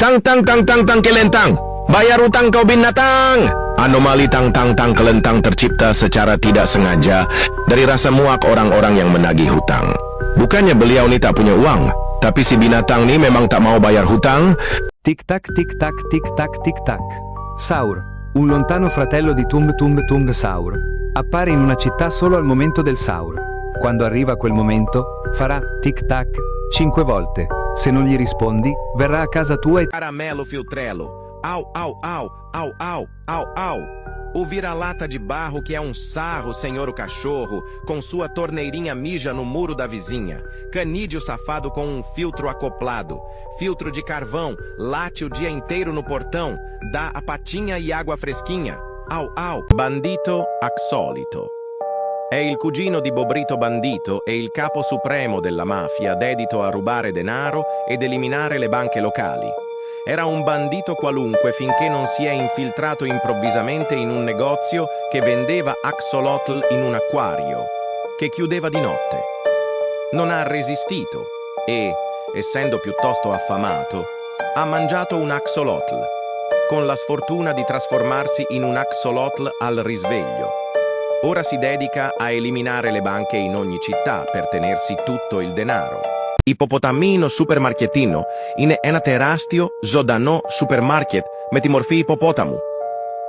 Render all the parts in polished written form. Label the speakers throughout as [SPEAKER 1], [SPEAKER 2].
[SPEAKER 1] Tang tang tang tang tang kelentang. Bayar utang kau binatang. Anomali tang tang tang kelentang tercipta secara tidak sengaja dari rasa muak orang-orang yang menagih hutang. Bukannya beliau ni tak punya uang, tapi si binatang ni memang tak mau bayar hutang.
[SPEAKER 2] Tic-tac, tic-tac, tic-tac, tic-tac. Saur, un lontano fratello di Tung Tung Tung Saur, appare in una città solo al momento del Saur. Quando arriva quel momento, farà tic-tac 5 volte. Se non gli rispondi, verrà a casa tua e...
[SPEAKER 1] Caramelo filtrelo. Au, au, au, au, au, au, au. O vira-lata de barro que é um sarro, senhor o cachorro, com sua torneirinha mija no muro da vizinha. Canídeo safado com um filtro acoplado. Filtro de carvão, late o dia inteiro no portão, dá a patinha e água fresquinha. Au, au. Bandito Axolito. È il cugino di Bobrito Bandito e il capo supremo della mafia dedito a rubare denaro ed eliminare le banche locali. Era un bandito qualunque finché non si è infiltrato improvvisamente in un negozio che vendeva axolotl in un acquario, che chiudeva di notte. Non ha resistito e, essendo piuttosto affamato, ha mangiato un axolotl, con la sfortuna di trasformarsi in un axolotl al risveglio. Ora si dedica a eliminare le banche in ogni città per tenersi tutto il denaro. Ipopotamino supermarketino είναι ένα τεράστιο, ζωντανό σούπερ μάρκετ με τη μορφή υποπόταμου.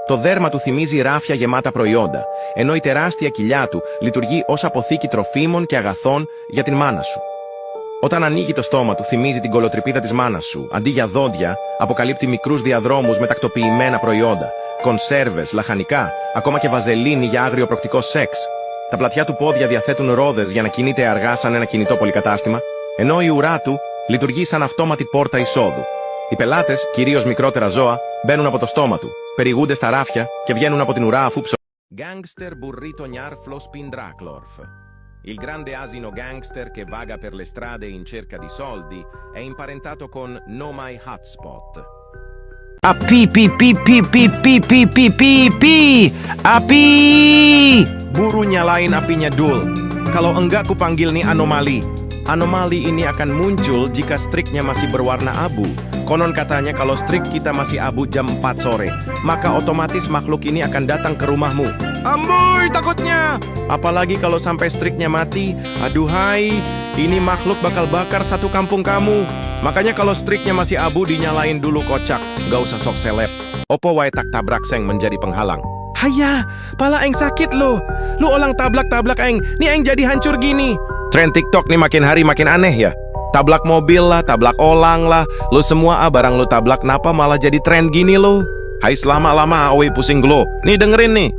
[SPEAKER 1] Το δέρμα του θυμίζει ράφια γεμάτα προϊόντα, ενώ η τεράστια κοιλιά του λειτουργεί ως αποθήκη τροφίμων και αγαθών για την μάνα σου. Όταν ανοίγει το στόμα του θυμίζει την κολοτρυπίδα της μάνας σου, αντί για δόντια αποκαλύπτει μικρούς διαδρόμους με τακτοποιημένα προϊόντα, κονσέρβες, λαχανικά, ακόμα και βαζελίνη για άγριο προκτικό σεξ. Τα πλατιά του πόδια διαθέτουν ρόδες για να κινείται αργά σαν ένα κινητό πολυκατάστημα, ενώ η ουρά του λειτουργεί σαν αυτόματη πόρτα εισόδου. Οι πελάτες, κυρίως μικρότερα ζώα, μπαίνουν από το στόμα του, περιηγούνται στα ράφια και βγαίνουν από την ουρά αφού Gangster burrito gnarflo spindraclorf. Il grande asino gangster che vaga per le strade in cerca di soldi è imparentato con No My Hotspot. Api! Buru nyalain apinya dul. Kalau enggak kupanggil nih anomali. Anomali ini akan muncul jika striknya masih berwarna abu. Konon katanya kalau strik kita masih abu jam 4 sore, maka otomatis makhluk ini akan datang ke rumahmu. Amboy, takutnya! Apalagi kalau sampai striknya mati, aduhai, ini makhluk bakal bakar satu kampung kamu. Makanya kalau striknya masih abu dinyalain dulu kocak, gak usah sok seleb. Opo wae tak tabrak seng menjadi penghalang. Haya, pala eng sakit lo. Lu olang tablak-tablak eng, nih eng jadi hancur gini. Tren TikTok nih makin hari makin aneh ya. Tablak mobil lah, tablak olang lah. Lu semua barang lu tablak napa malah jadi tren gini lo. Hai selama-lama awe pusing gelo. Nih dengerin nih.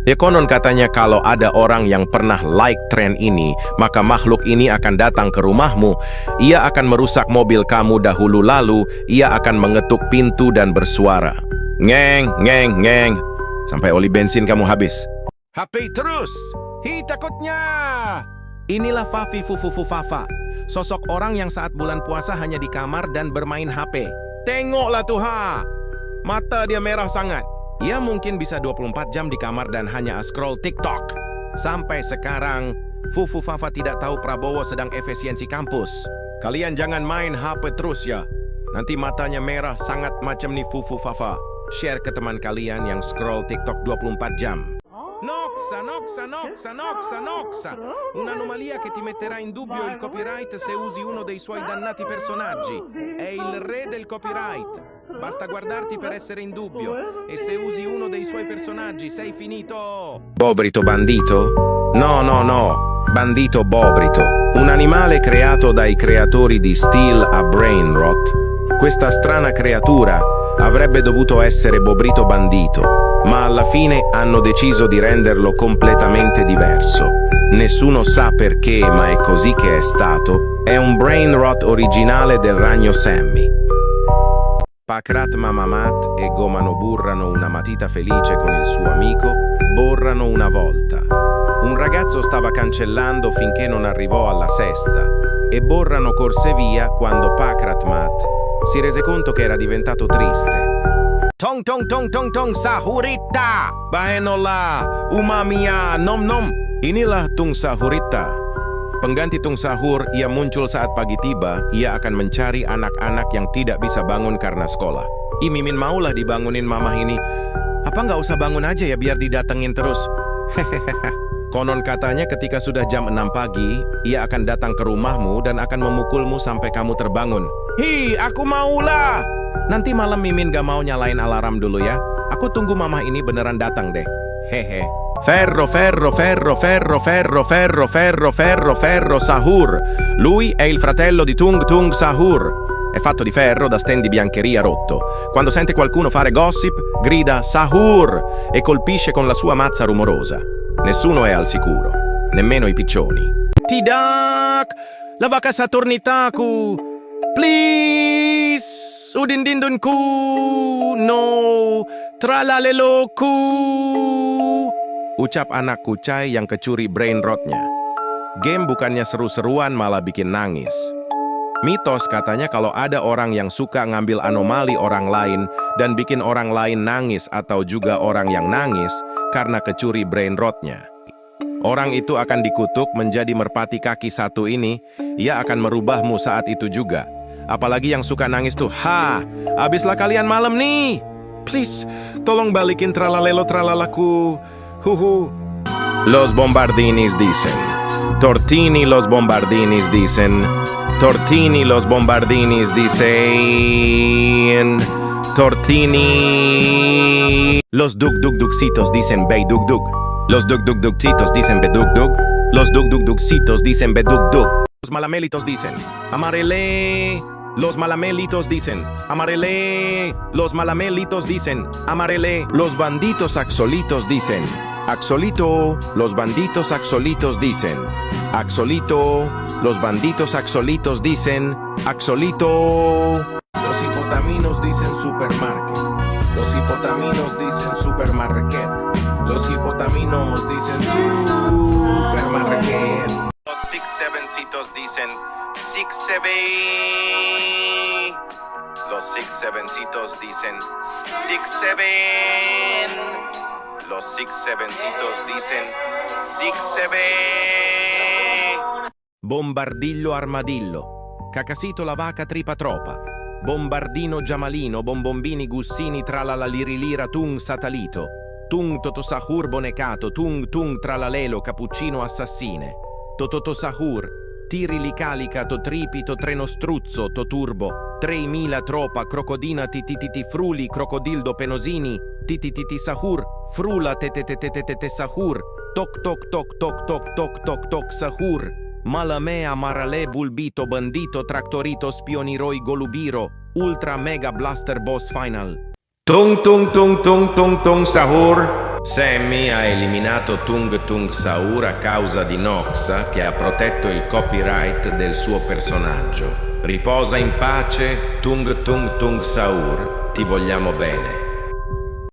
[SPEAKER 1] Ya konon katanya kalau ada orang yang pernah like tren ini, maka makhluk ini akan datang ke rumahmu. Ia akan merusak mobil kamu dahulu lalu, ia akan mengetuk pintu dan bersuara. Ngeng, ngeng, ngeng. Sampai oli bensin kamu habis. HP terus. Hi takutnya. Inilah Fafi Fufu Fafa, sosok orang yang saat bulan puasa hanya di kamar dan bermain HP. Tengoklah tuh ha, mata dia merah sangat. Ia mungkin bisa 24 jam di kamar dan hanya scroll TikTok. Sampai sekarang, Fufu Fafa tidak tahu Prabowo sedang efisiensi kampus. Kalian jangan main HP terus ya, nanti matanya merah sangat macam nih Fufu Fafa. Share ke teman kalian yang scroll TikTok 24 jam. Noxa, noxa, noxa, noxa, noxa. Un'anomalia che ti metterà in dubbio il copyright se usi uno dei suoi dannati personaggi. È il re del copyright. Basta guardarti per essere in dubbio. E se usi uno dei suoi personaggi sei finito. Bobrito bandito? No, no, no. Bandito Bobrito. Un animale creato dai creatori di Steel a Brainrot. Questa strana creatura avrebbe dovuto essere Bobrito Bandito, ma alla fine hanno deciso di renderlo completamente diverso. Nessuno sa perché, ma è così che è stato. È un brain rot originale del ragno Sammy. Pakrat Mamamat e Gomano burrano una matita felice con il suo amico, borrano una volta. Un ragazzo stava cancellando finché non arrivò alla sesta, e borrano corse via quando Pakrat Mat si rese conto che era diventato triste. Tong tong tong tong tong sahurita. Bahenola, umamiya, nom nom. Inilah tung sahurita. Pengganti tung sahur, ia muncul saat pagi tiba, ia akan mencari anak-anak yang tidak bisa bangun karena sekolah. Ih, Mimin maulah dibangunin mamah ini. Apa nggak usah bangun aja ya biar didatengin terus? Hehehe. Konon katanya ketika sudah jam 6 pagi, ia akan datang ke rumahmu dan akan memukulmu sampai kamu terbangun. Hi, aku maulah. Nanti malam Mimin gak mau nyalain alarm dulu ya. Aku tunggu mamah ini beneran datang deh. Hehe. Ferro, ferro, ferro, ferro, ferro, ferro, ferro, ferro, ferro, Sahur. Lui è il fratello di Tung Tung Sahur. È fatto di ferro da stand di biancheria rotto. Quando sente qualcuno fare gossip, grida Sahur e colpisce con la sua mazza rumorosa. Nessuno è al sicuro, nemmeno i piccioni. Tidak! La vaca Saturnitaku! Please! Udindindunku! No! Tralaleloku! Ucap anak kucai yang kecuri brain rotnya. Game bukannya seru-seruan malah bikin nangis. Mitos katanya kalau ada orang yang suka ngambil anomali orang lain dan bikin orang lain nangis atau juga orang yang nangis karena kecuri brain rotnya. Orang itu akan dikutuk menjadi merpati kaki satu ini, ia akan merubahmu saat itu juga. Apalagi yang suka nangis tuh, abislah kalian malam nih. Please, tolong balikin tralalelo tralalaku. Huhu. Los bombardinis dicen. Tortini los bombardinis dicen. Tortini los bombardinis dicen. Tortini. Los dug-dug-dugcitos dicen bey-dug-dug. Los dug-dug-dugcitos dicen bedug-dug. Los dug-dug-dugcitos dicen bedug-dug. Los malamelitos dicen amarele. Los malamelitos dicen amarele. Los malamelitos dicen amarele. Los banditos axolitos dicen axolito. Los banditos axolitos dicen axolito. Los banditos axolitos dicen axolito. Los hipotaminos dicen supermarket. Los hipotaminos dicen supermarket. Los hipotaminos dicen supermarket. Los six sevencitos dicen six seven. Los six sevencitos dicen six seven. Los six sevencitos dicen six seven. Bombardillo armadillo. Cacasito la vaca tripa tropa. Bombardino giamalino, bombombini gussini tralala lirilira tung satalito. Tung totosahur bonecato, tung tung tralalelo cappuccino assassine. Tototosahur, tiri licalica to tripito trenostruzzo to turbo. 3000 tropa crocodina titititi fruli crocodildo penosini. Titititi sahur, frula tetetetetetete sahur. Toc toc toc toc toc toc toc toc sahur. Malamea marale bulbito bandito tractorito spioniroi golubiro. Ultra mega blaster boss final. Tung tung tung tung tung tung sahur. Sammy ha eliminato Tung Tung Sahur a causa di Noxa che ha protetto il copyright del suo personaggio. Riposa in pace, Tung Tung Tung Sahur. Ti vogliamo bene.